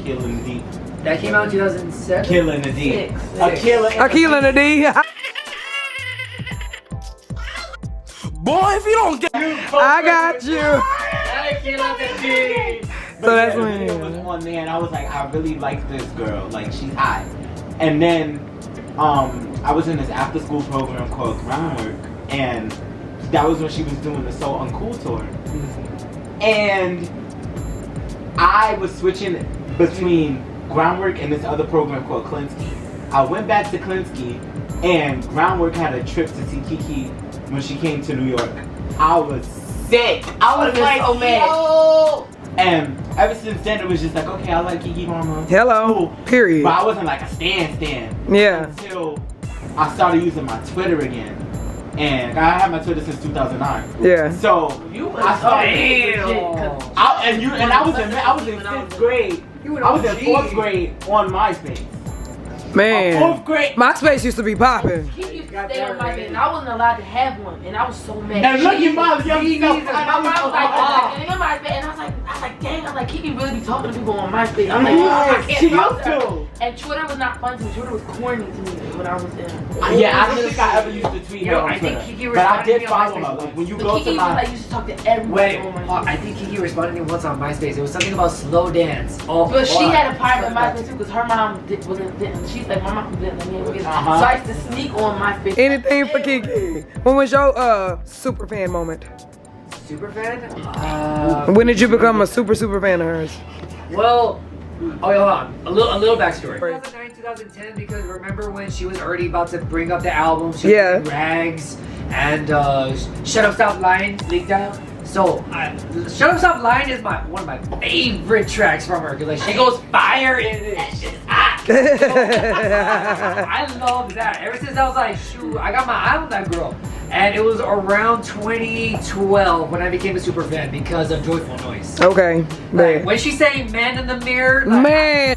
Kill in the Deep. That came out in 2007? Kill in the Deep. A Kill in the D. Boy, if you don't get I got you. So that's the when video was on there, and I was like, I really like this girl. Like, she's hot. And then, I was in this after-school program called Groundwork, and that was when she was doing the So Uncool tour. And I was switching between Groundwork and this other program called Klinsky. I went back to Klinsky, and Groundwork had a trip to see Keke when she came to New York. I was sick. I was like, oh man. Yo! And ever since then, it was just like, okay, I like Keke Mama. hello. Cool. Period. But I wasn't like a stan. Yeah. Until I started using my Twitter again. And I had my Twitter since 2009. Yeah. So I started. I was in fifth grade. I was in fourth grade on MySpace. Man. Fourth grade. MySpace used to be popping. He used to stay on MySpace, and I wasn't allowed to have one, and I was so mad. And look at my young self. My mom was like, and I was like, dang, I'm like, Keke really be talking to people on MySpace. I'm like, I can't talk to her. And Twitter was not fun to me. Twitter was corny to me when I was there. Yeah, I don't think I ever used to tweet her on I think Twitter. Keke But I did responded follow to me on her. MySpace. Like, when you But go Keke to was my... like, used to talk to everyone Wait, on MySpace. I think Keke responded to me once on MySpace. It was something about slow dance. But she had a private MySpace too, because her mom wasn't. She's like, my mom didn't let me in. So I used to sneak on MySpace. Anything for Keke. When was your super fan moment? Super fan? When did you become a super fan of hers? Well, hold on. A little backstory. 2009, 2010, because remember when she was already about to bring up the album, she was Yeah. doing Rags, and Shut Up Stop Lying leaked out. So, Shut Up Stop Lying is one of my favorite tracks from her, because like she goes fire in it. I love that. Ever since I was like, shoot, I got my eye on that girl. And it was around 2012 when I became a super fan because of Joyful Noise. Okay. Like, Man. when she sang Man in the Mirror, like, Man.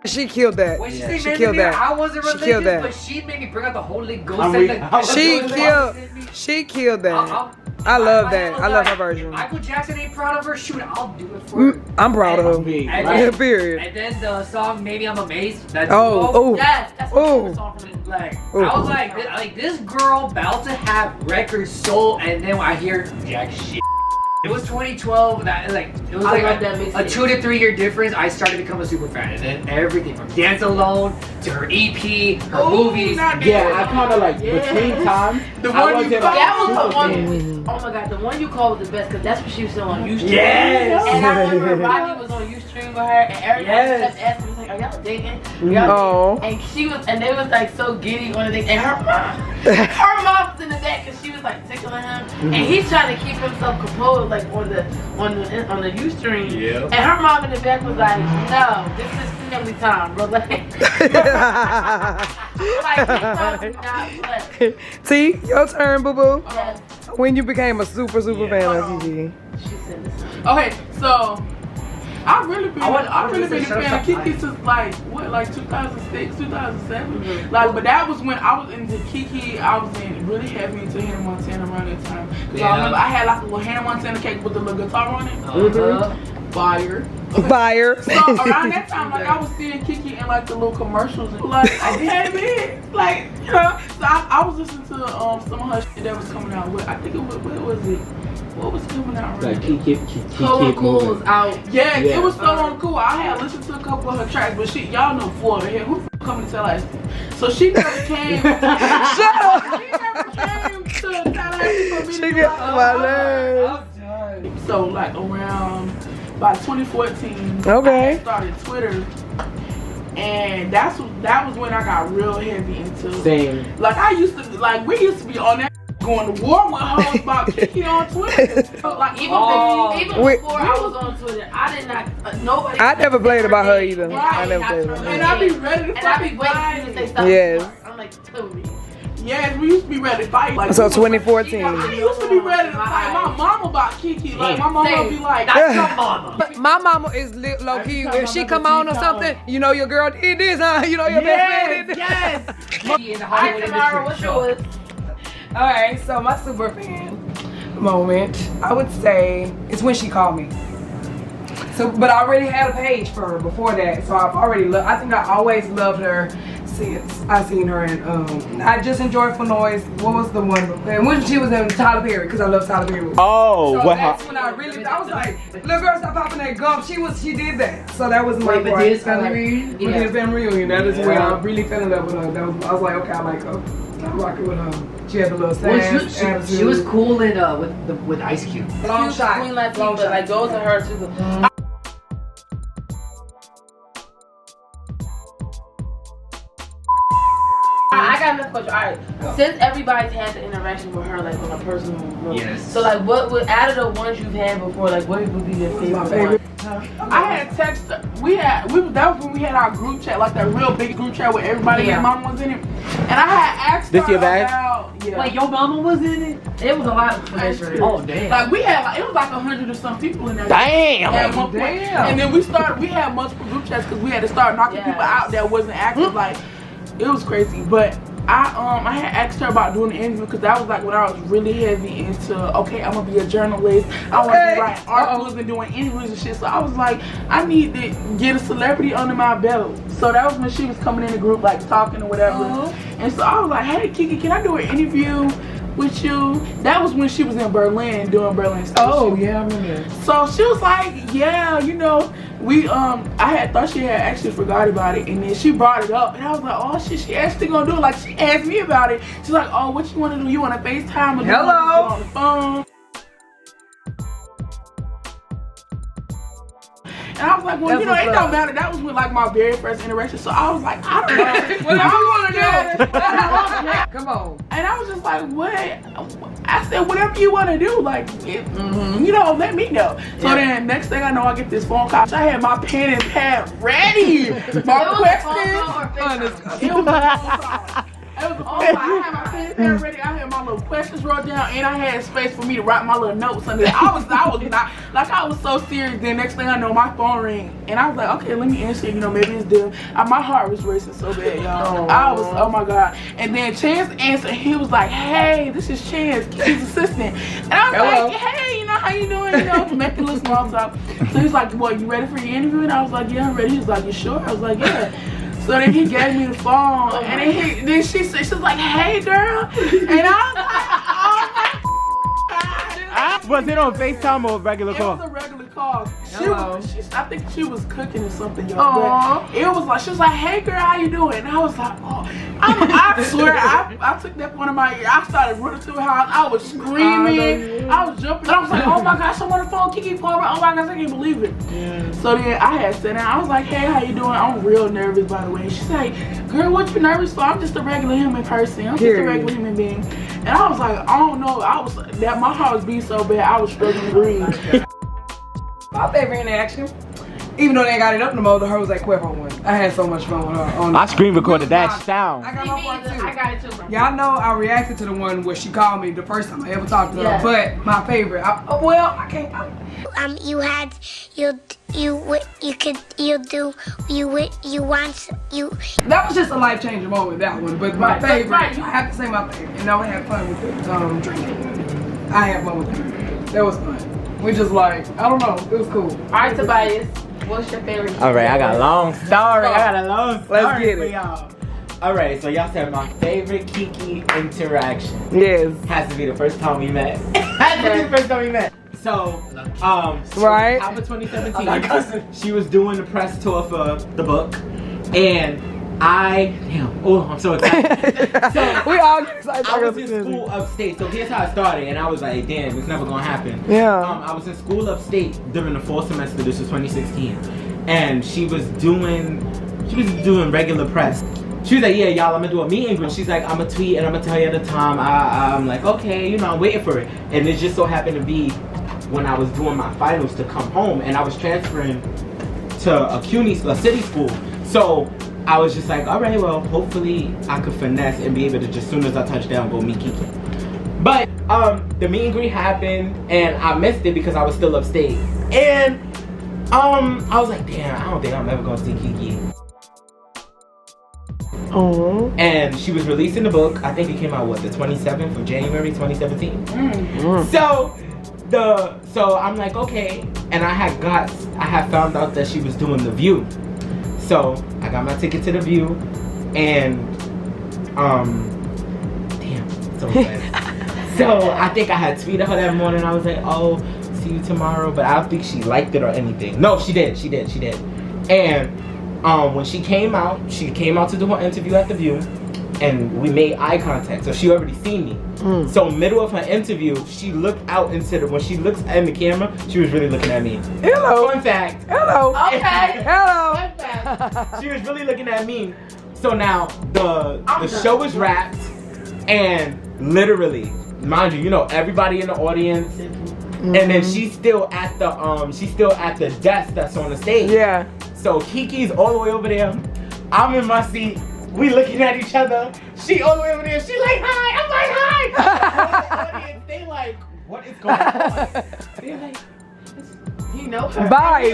She killed that. when she sang She Man in the killed Mirror, that. I wasn't She religious, killed that. but she made me bring out the Holy Ghost. I'm and weak. the- She killed that. I love that. I love her version. Michael Jackson ain't proud of her. Shoot, I'll do it for her. I'm proud of her. Big, And right? then- Period. And then the song "Maybe I'm Amazed." That Oh, duo, oh. Yes, that's Ooh. a song for me. Like Ooh. I was like this girl about to have record soul, and then I hear jack shit. It was 2012. That like it was I like love that a mixtape. 2 to 3 year difference. I started to become a super fan, and then everything from Dance Alone to her EP, her movies. Yeah, I kind of like, between time, The I one wasn't you- like That was super the one. fan. Oh my god, the one you called was the best because that's what she was still on Ustream. Yes. And I remember Robbie was on Ustream with her, and everybody Yes. kept asking, like, "Are y'all dating?" Oh. And she was, and they was like so giddy on the thing, and her mom was in the back because she was like tickling him, and he's trying to keep himself composed, like on the Ustream. Yeah. And her mom in the back was like, "No, this is family time, relax." Like, this mom did not play. T, your turn, boo boo. Yes. When you became a super fan of Keke. She said this. Okay, so I really been a Shut fan Up, of Stop Keke since like 2006, 2007. Mm-hmm. Like, but that was when I was into Keke. I was really heavy into Hannah Montana around that time. So I remember I had like a little Hannah Montana cake with the little guitar on it. Fire. Fire. So around that time, like I was seeing Keke in like the little commercials, and like I had it, like you know. So I was listening to some of her shit that was coming out. I think it was what was coming out? Like, Right? Color Cool was out. Yeah, Yeah. it was so uncool. I had listened to a couple of her tracks, but y'all know Florida here. Who the f coming to Tallahassee? So she never came. Shut up. She never came to Tallahassee for me She to be gets like, my oh, nerves. so like around by 2014, Okay. I started Twitter, and that was when I got real heavy into. Same. Like we used to be on that going to war with hoes about Keke on Twitter. Like Even Wait. before I was on Twitter, I did not. Nobody. I never played about her either. And I never played about and her. I be ready to And I be fight. waiting for you to say something. Yes. I'm like, tell me. Yes, we used to be ready to fight. Like, So we was- 2014. I used to be ready to fight my mama about Keke. Like my mama would be like, That's your mama. But my mama is low key. If she come on or something, you know your girl did this, huh? You know your best friend did this. In the All right, Hollywood Tamara, what's industry. yours? All right, so my super fan moment, I would say, is when she called me. So, but I already had a page for her before that, so I've already I think I always loved her since I seen her in I Just Enjoy For Noise. What was the one? And when she was in Tyler Perry, because I love Tyler Perry movies. Oh, so what that's when I really, I was like, little girl, stop popping that gum. She did that. So that was my Wait, but this family reunion? We did family reunion. That is when I really fell in love with her. I was like, okay, I like her. I'm rocking with her. She had the little sass. She was cool in with Ice Cube. Long shot. Queen Latifah, but like those are her too. I got another question. Alright, since everybody's had the interaction with her, like on a personal level, yes. So like, what would out of the ones you've had before, like, what would be your favorite? I had text. That was when we had our group chat, like that real big group chat with everybody. Yeah. And mama was in it, and I had asked This her your bag? about. Yeah. Wait, your mama was in it? It was a lot of information. Oh damn. Like we had, like, it was like 100 or some people in there. Damn. At one point. And then we had multiple group chats because we had to start knocking people out that wasn't active. Like it was crazy. But I had asked her about doing the interview because that was like when I was really heavy into, okay, I'm gonna be a journalist. I want to be writing articles and doing interviews and shit. So I was like, I need to get a celebrity under my belt. So that was when she was coming in the group, like talking or whatever. And so I was like, hey Keke, can I do an interview with you? That was when she was in Berlin doing Berlin station. Oh yeah, I remember. So she was like, yeah, you know, I had thought she had actually forgot about it, and then she brought it up, and I was like, oh shit, she actually gonna do it. Like she asked me about it. She's like, oh, what you want to do? You want to FaceTime or do you want to get on the phone? And I was like, well, you know, it don't matter. That was with like my very first interaction. So I was like, I don't know. What do you want to do? Come on. And I was just like, what? I said, whatever you want to do, like, you know, let me know. So then next thing I know, I get this phone call. I had my pen and pad ready. My questions. It was a phone call. I had my pen and pad ready. I had my little questions wrote down, and I had space for me to write my little notes under there. I was not, like, I was so serious. Then next thing I know, my phone rang, and I was like, okay, let me answer. You know, maybe it's them. My heart was racing so bad, y'all. I was, oh my god. And then Chance answered. He was like, hey, this is Chance, Keke's assistant. And I was like, hey, you know, how you doing? You know, making a little small talk. So he's like, what, you ready for your interview? And I was like, yeah, I'm ready. He was like, you sure? I was like, yeah. So then he gave me the phone, and then she was like, hey girl, and I was like, oh my god. Was it on FaceTime or regular call? It was a regular call. I think she was cooking or something, y'all. But it was like, she was like, hey girl, how you doing? And I was like, oh, I swear, I took that phone in my ear. I started running to the house. I was screaming. I was jumping. I was like, oh my gosh, I'm on the phone, Keke Palmer. Oh my gosh, I can't believe it. Yeah. So then I had sat down. I was like, hey, how you doing? I'm real nervous, by the way. She's like, girl, what you nervous for? I'm just a regular human person. I'm just a regular human being. And I was like, I don't know. My heart was beating so bad, I was struggling to breathe. My favorite interaction, even though they ain't got it up no more, the her was that Cuervo one. I had so much fun with her. I screen recorded that sound. I got my one too. I got it too, bro. Y'all know I reacted to the one where she called me the first time I ever talked to her. But my favorite, I can't. That was just a life-changing moment, that one. But my favorite, I have to say my favorite. And I had fun with it, drinking. I had fun with it. That was fun. We just like, I don't know, it was cool. Alright, Tobias, what's your favorite? Alright, I got a long story. Let's get it. Y'all. Alright, so y'all said my favorite Keke interaction. Yes. Has to be the first time we met. Has to be the first time we met. So, right. Top of 2017, she was doing the press tour for the book, and I'm so excited. So we all get excited. I was in school upstate, so here's how it started, and I was like, damn, it's never gonna happen. Yeah. I was in school upstate during the fall semester. This was 2016, and she was doing regular press. She was like, yeah, y'all, I'm gonna do a meet and greet. She's like, I'm gonna tweet and I'm gonna tell you at the time. I'm like, okay, you know, I'm waiting for it. And it just so happened to be when I was doing my finals to come home, and I was transferring to a city school. So I was just like, all right, well, hopefully I could finesse and be able to just, as soon as I touch down, go meet Keke. But the meet and greet happened, and I missed it because I was still upstate. And I was like, damn, I don't think I'm ever gonna see Keke. Oh. And she was releasing the book. I think it came out the 27th of January 2017. So I'm like, okay, and I had found out that she was doing The View. So I got my ticket to The View, and damn, so bad. So I think I had tweeted her that morning. I was like, oh, see you tomorrow. But I don't think she liked it or anything. No, she did. And when she came out to do her interview at The View, and we made eye contact. So she already seen me. So middle of her interview, she looked out into when she looks in the camera, she was really looking at me. Hello. Fun fact. Hello. Okay. Hello. Fun fact. She was really looking at me. So now the show is wrapped, and literally, mind you, everybody in the audience, and then she's still at the desk that's on the stage. Yeah. So Keke's all the way over there. I'm in my seat. We looking at each other. She all the way over there. She like, hi. I'm like, hi. They like, what is going on? They're like, You know her. Bye.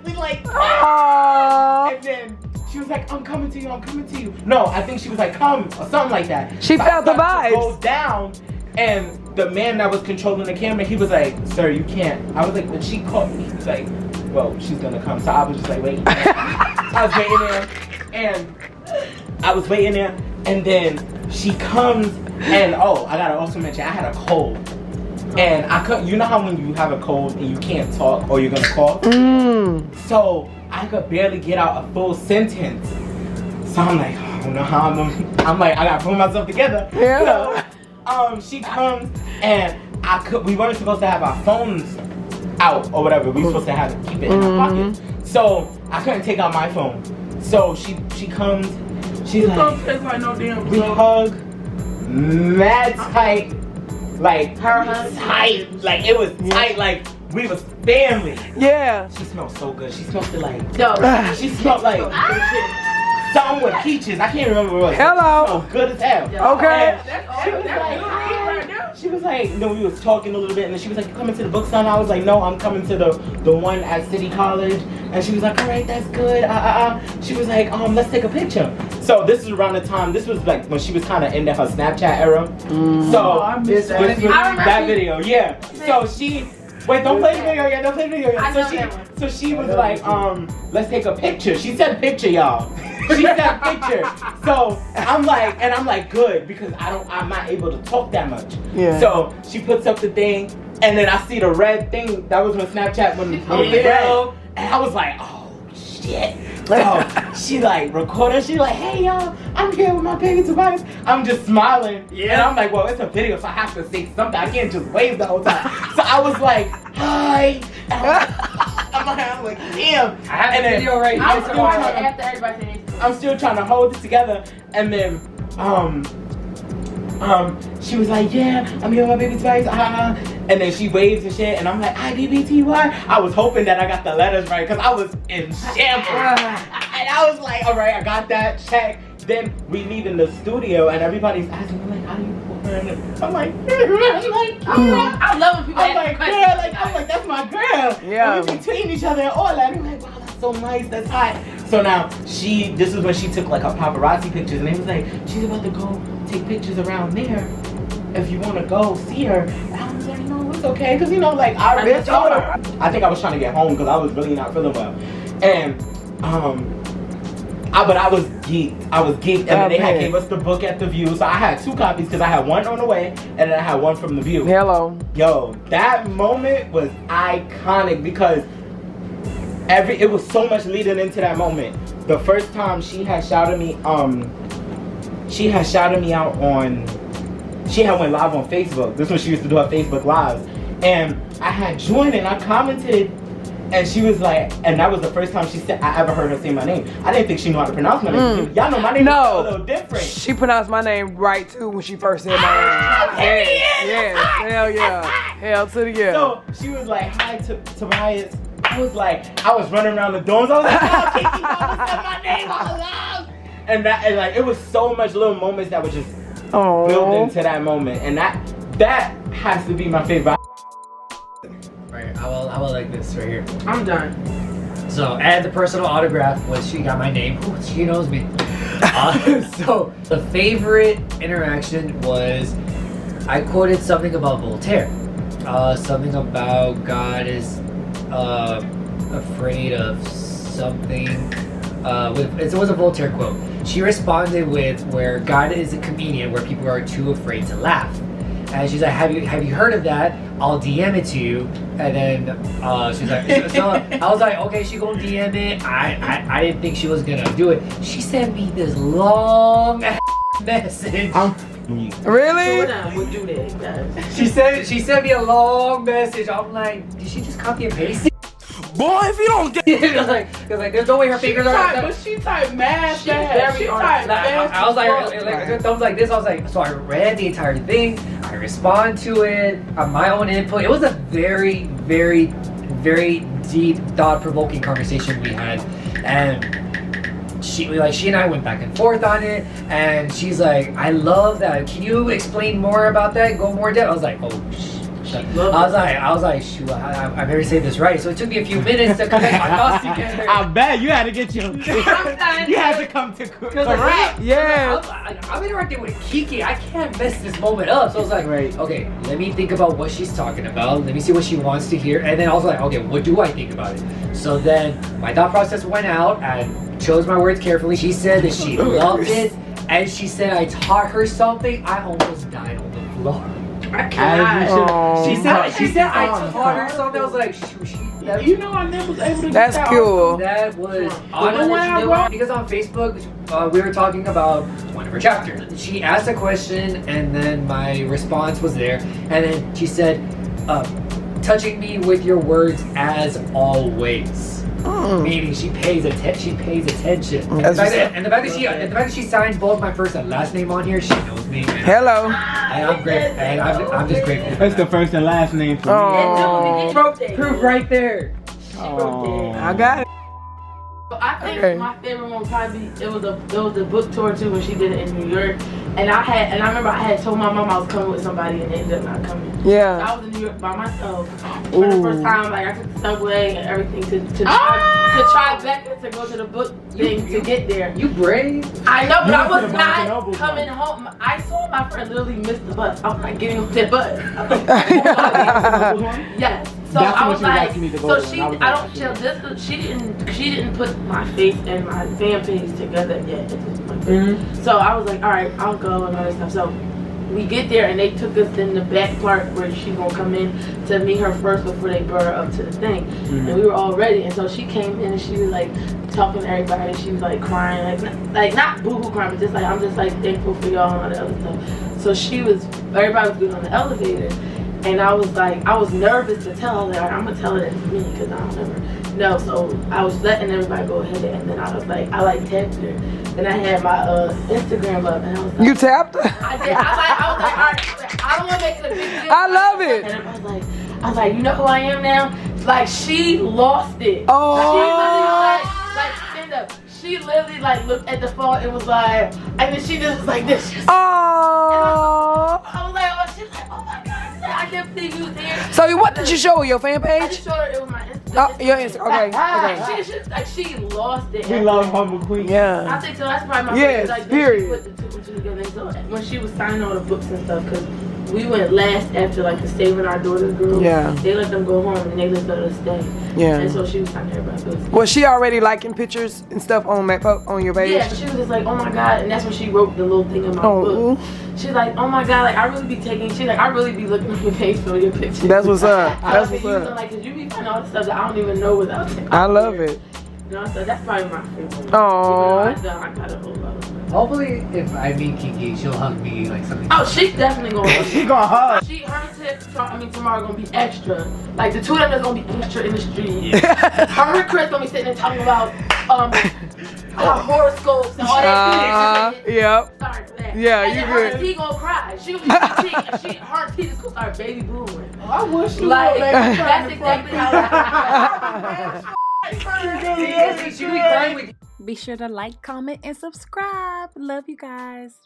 we like, Aww. and then she was like, I'm coming to you. No, I think she was like, come, or something like that. She So felt the I started to vibes. go down, and the man that was controlling the camera, he was like, sir, you can't. I was like, but she called me. He was like, well, she's gonna come. So I was just like, wait. I was waiting there, and then she comes, and I gotta also mention, I had a cold. And I couldn't, you know how when you have a cold and you can't talk or you're gonna cough? So I could barely get out a full sentence. So I'm like, I don't know how I'm like, I gotta pull myself together. Yeah. So she comes, and we weren't supposed to have our phones out or whatever. We were supposed to keep it in our pocket. So I couldn't take out my phone. So she comes, she's like, no damn we hug, mad tight, like tight, like it was tight, like we was family. Yeah. She smelled so good. She smelled it like, she No. smelled like something with peaches. I can't remember what it was. Hello. It smelled good as hell. Okay. She was like, we was talking a little bit, and then she was like, you coming to the book signing? I was like, no, I'm coming to the one at City College. And she was like, all right, that's good. She was like, let's take a picture. So this is around the time, this was like when she was kind of into her Snapchat era. So I missed that. this was that video, yeah. So she, don't play the video yet, don't play the video yet. So she was like, let's take a picture. She said picture, y'all. She said picture. So I'm like, good, because I'm not able to talk that much. Yeah. So she puts up the thing, and then I see the red thing. That was when Snapchat when it was red. And I was like, oh shit. So she like recorded. She like, hey y'all, I'm here with my baby Tobias. I'm just smiling. Yeah. And I'm like, well, it's a video, so I have to say something. I can't just wave the whole time. So I was like, hi. I'm like, damn. I have the video right here. I'm still trying to hold it together, and then she was like, yeah, I'm here with my baby Tobias, and then she waves and shit, and I'm like, IDBTY. I was hoping that I got the letters right, because I was in shambles. And I was like, all right, I got that, check. Then we leave in the studio, and everybody's asking me, like, how do you put her in it? I'm like, I love when people I'm ask like, questions. I'm like, that's my girl. Yeah. And we between each other and all that. I'm like, wow, that's so nice, that's hot. So now this is when she took like her paparazzi pictures, and they was like, she's about to go take pictures around there. If you want to go see her. And I was like, no, it's okay, because like I really told her. I think I was trying to get home because I was really not feeling well, and but I was geeked. And then they had gave us the book at The View, so I had 2 copies because I had one on the way, and then I had one from The View. Hello. Yo, that moment was iconic because it was so much leading into that moment. The first time she had shouted me out on. She had went live on Facebook. This is when she used to do her Facebook lives, and I had joined and I commented. And she was like, and that was the first time I ever heard her say my name. I didn't think she knew how to pronounce my name. Y'all know my name is a little different. She pronounced my name right too when she first said my name. Yes, hell yeah. Hell to the yeah. So she was like, hi Tobias. I was like, I was running around the dorms. I was like, oh, Keke, mama said my name out loud. And like, it was so much little moments that were just built into that moment. And that has to be my favorite. Right, I will like this right here. I'm done. So, and the personal autograph was she got my name. Ooh, she knows me. So, the favorite interaction was I quoted something about Voltaire. Something about God is afraid of something. It was a Voltaire quote. She responded with, "Where God is a comedian, where people are too afraid to laugh." And she's like, "Have you heard of that? I'll DM it to you." And then she's like, so I was like, "Okay, she gonna DM it." I didn't think she was gonna do it. She sent me this long message. Really? We'll do that, guys. She sent me a long message. I'm like, did she just copy and paste it? Boy, if you don't get Cause like, there's no way her fingers are. But she typed mad She fast. She very typed Like, fast. I was like thumbs like this. I was like, so I read the entire thing. I respond to it on my own input. It was a very, very, very deep, thought-provoking conversation we had, and she and I went back and forth on it. And she's like, "I love that. Can you explain more about that? Go more in depth." I was like, "Oh." I was like, shoot, I better say this right. So it took me a few minutes to connect my thoughts together. I bet you had to get your. You had to come to correct. Yeah. I'm interacting with Keke. I can't mess this moment up. So I was like, okay, let me think about what she's talking about. Let me see what she wants to hear. And then I was like, okay, what do I think about it? So then my thought process went out and chose my words carefully. She said that she loved it. And she said I taught her something. I almost died on the floor. I cannot. She said I taught her something. I was like, You know, I never was able to. That's get cool. that was honestly because on Facebook we were talking about one of her chapters. She asked a question and then my response was there, and then she said, "Touching me with your words as always." Meaning she pays attention. And the fact that she signed both my first and last name on here, she knows me. Hello. And I'm grateful. And I'm just grateful. That's the first and last name for me. Proof right there. I got it. I think my favorite one would probably be it was a book tour too when she did it in New York, and I remember I had told my mom I was coming with somebody and they ended up not coming. Yeah. So I was in New York by myself for the first time. Like I took the subway and everything to try back to go to the book thing to get there. You brave. I know, but I was not coming home. I saw my friend literally miss the bus. I was like getting off that bus. I was like, yes. So That's I what was she was like, asking me to go so to, she, and I I don't was tell like, this. She didn't put my face and my fan page together yet. So I was like, all right, I'll go and all that stuff. So we get there and they took us in the back part where she gonna come in to meet her first before they brought her up to the thing. And we were all ready. And so she came in and she was like talking to everybody. And she was like crying, like not boo-hoo crying, but just like I'm just like thankful for y'all and all that other stuff. So everybody was good on the elevator. And I was like, I was nervous to tell her, like, I'm gonna tell her that's me because I don't ever know. So I was letting everybody go ahead, and then I was like, I tapped her. Then I had my Instagram up, and I was like, You tapped her? I did. I was like, all right, I don't want to make it a big deal. I love it. And I was like, you know who I am now? Like she lost it. Oh. She literally like stand up. She literally like looked at the phone and was like, and then she just was like this. Oh. I was like, oh, she was like, oh my God. I can't believe you was there. So what did you show her? Your fan I page? just showed her it was my Instagram. Oh, your Instagram. Okay. She lost it. We love Humble Queen. Yeah. I think so. That's probably my Yes, favorite. Like, period. She put the two and two together. So when she was signing all the books and stuff, because we went last after like the Saving Our Daughters girl. Yeah. They let them go home and they let us stay. Yeah. And so she was signing everybody's books. Was she already liking pictures and stuff on your page? Yeah, she was just like, oh my God, and that's when she wrote the little thing in my book. She's like, oh my God, like I really be looking on your page for your pictures. That's what's up. That's what's up. up. Like, cause you be finding all the stuff that I don't even know without it. I love it. You know, so that's probably my favorite. Aww. I got a whole lot of them. Hopefully, if I meet Keke, she'll hug me like something. Oh, she's definitely gonna. She gonna hug. Tamara gonna be extra. Like the two of them is gonna be extra in the street. Her and Chris gonna be sitting there talking about horoscopes and all that. Yep. Sorry for that. Yeah, and you then her and good. T gonna cry. She gonna be her and T just gonna start baby booing. I wish you Like would, baby. that's exactly how. She be crying with you. Be sure to like, comment, and subscribe. Love you guys.